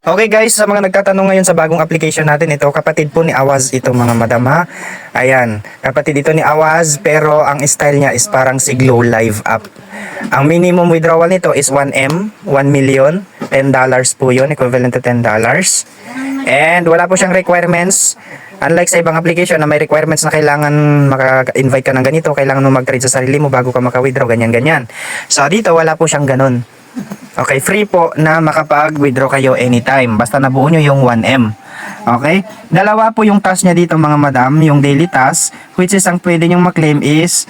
Okay guys, sa mga nagtatanong ngayon sa bagong application natin, ito kapatid po ni Awaz ito mga madam ha. Ayan, kapatid ito ni Awaz pero ang style niya is parang si Glow Live app. Ang minimum withdrawal nito is 1M, 1 million, $10 po yun, equivalent to $10. And wala po siyang requirements. Unlike sa ibang application na may requirements na kailangan maka-invite ka ng ganito, kailangan mo mag-trade sa sarili mo bago ka maka-withdraw, ganyan-ganyan. So dito wala po siyang ganun. Okay, free po na makapag-withdraw kayo anytime. Basta nabuo nyo yung 1M. Okay? Dalawa po yung task niya dito mga madam. Yung daily task, which is ang pwede nyong maklaim is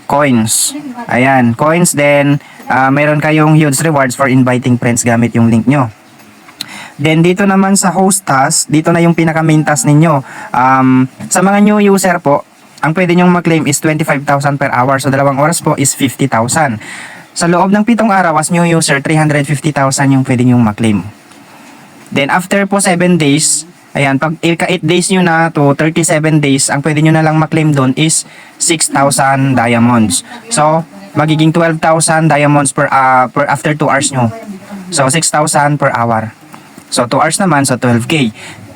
coins. Ayan, coins. Then, meron kayong huge rewards for inviting friends gamit yung link nyo. Then, dito naman sa host task, dito na yung pinaka-main task ninyo. Sa mga new user po, ang pwede nyong maklaim is 25,000 per hour. So, 2 oras po is 50,000. Sa loob ng 7 araw as new user, 350,000 yung pwede nyong maklaim. Then after po 7 days, ayan, pag 8 days nyo na to 37 days, ang pwede nyo na lang maklaim doon is 6,000 diamonds. So, magiging 12,000 diamonds per after 2 hours nyo. So, 6,000 per hour. So, 2 hours naman, so 12K.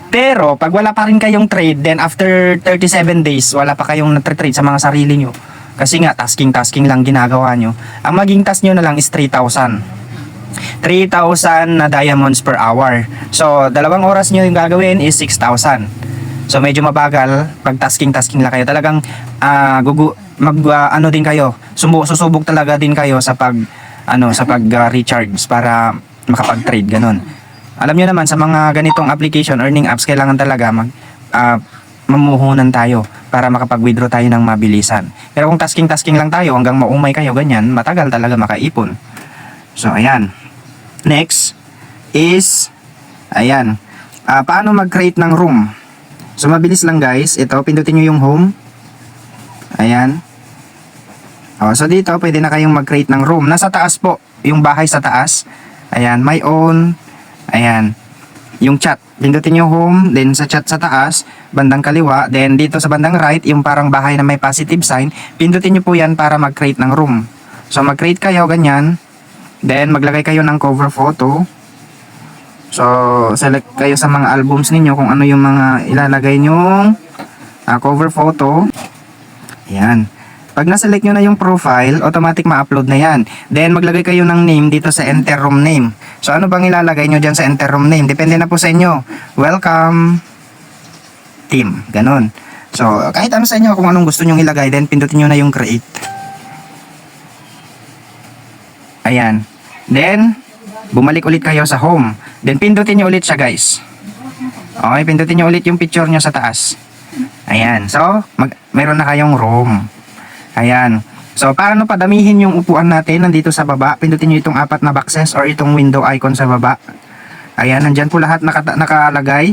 Pero, pag wala pa rin kayong trade, then after 37 days, wala pa kayong natre-trade sa mga sarili nyo. Kasi nga, tasking lang ginagawa nyo. Ang maging task nyo na lang is 3,000. 3,000 na diamonds per hour. So, 2 oras nyo yung gagawin is 6,000. So, medyo mabagal. Pag tasking lang kayo. Talagang, ano din kayo. Susubok talaga din kayo sa recharge para makapag-trade. Ganon. Alam nyo naman, sa mga ganitong application, earning apps, kailangan talaga mamuhunan tayo para makapag-withdraw tayo ng mabilisan. Pero kung tasking lang tayo hanggang maumay kayo ganyan, matagal talaga makaipon. So ayan. Next is ayan. Paano mag-create ng room? So mabilis lang guys. Ito, pindutin niyo yung home. Ayan. So dito pwede na kayong mag-create ng room. Nasa taas po, yung bahay sa taas. Ayan, my own. Ayan. Yung chat, pindutin nyo home, then sa chat sa taas, bandang kaliwa, then dito sa bandang right, yung parang bahay na may positive sign, pindutin nyo po yan para mag-create ng room. So mag-create kayo, ganyan, then maglagay kayo ng cover photo. So select kayo sa mga albums ninyo kung ano yung mga ilalagay nyong cover photo. Ayan. Pag na-select nyo na yung profile, automatic ma-upload na yan. Then, maglagay kayo ng name dito sa enter room name. So, ano bang ilalagay nyo dyan sa enter room name? Depende na po sa inyo. Welcome team. Ganon. So, kahit ano sa inyo kung anong gusto nyo ilagay, then pindutin nyo na yung create. Ayan. Then, bumalik ulit kayo sa home. Then, pindutin nyo ulit siya guys. Okay, pindutin nyo ulit yung picture nyo sa taas. Ayan. So, mayroon na kayong room. Ayan. So, paano padamihin yung upuan natin nandito sa baba? Pindutin nyo itong 4 na boxes or itong window icon sa baba. Ayan, nandyan po lahat nakalagay.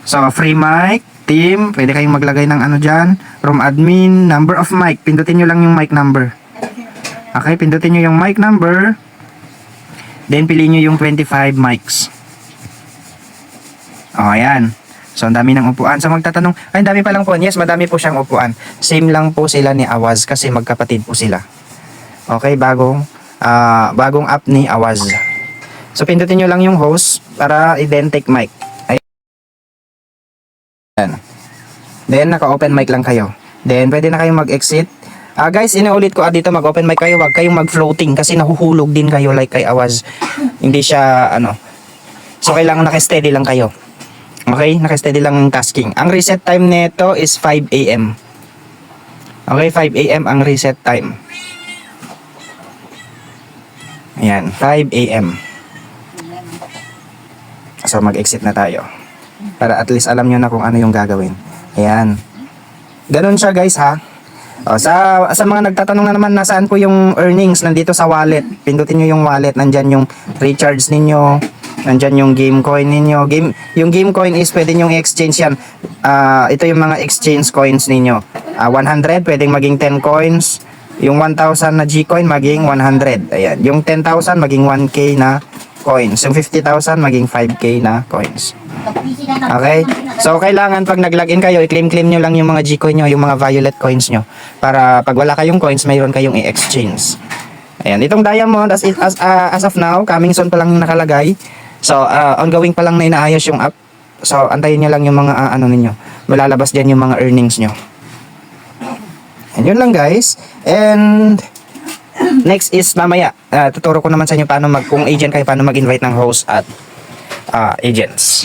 So, free mic, team, pwede kayong maglagay ng ano dyan. Room admin, number of mic. Pindutin nyo lang yung mic number. Okay, pindutin nyo yung mic number. Then, piliin nyo yung 25 mics. O, ayan. So, ang dami ng upuan. So, magtatanong, ay, ang dami pa lang po. Yes, madami po siyang upuan. Same lang po sila ni Awaz kasi magkapatid po sila. Okay, bagong app ni Awaz. So, pindutin nyo lang yung host para i-then take mic. Ayan. Then, naka-open mic lang kayo. Then, pwede na kayong mag-exit. Guys, inuulit ko dito, mag-open mic kayo. Huwag kayong mag-floating kasi nahuhulog din kayo like kay Awaz. Hindi siya, So, kailangan naka-steady lang kayo. Okay, naka-steady lang ang tasking. Ang reset time nito is 5 AM. Okay, 5 AM ang reset time. Ayan, 5 AM. So, mag-exit na tayo. Para at least alam nyo na kung ano yung gagawin. Ayan. Ganun siya guys ha. Sa mga nagtatanong na naman nasaan po yung earnings, nandito sa wallet. Pindutin nyo yung wallet, nandyan yung recharge ninyo. Nandyan yung game coin ninyo. Yung game coin is pwede nyo i-exchange yan. Ito yung mga exchange coins ninyo. 100 pwedeng maging 10 coins. Yung 1,000 na G-coin maging 100. Ayan. Yung 10,000 maging 1K na coins. Yung 50,000 maging 5K na coins. Okay? So, kailangan pag nag-login kayo, i-claim nyo lang yung mga G-coin nyo, yung mga violet coins nyo. Para pag wala kayong coins, mayroon kayong i-exchange. Ayan. Itong diamond, as of now, coming soon pa lang nakalagay. So, ongoing pa lang na inaayos yung app. So, antayin nyo lang yung mga ano ninyo. Malalabas dyan yung mga earnings nyo. And yun lang guys. And next is mamaya, tuturo ko naman sa inyo paano kung agent kayo, paano mag-invite ng host at agents.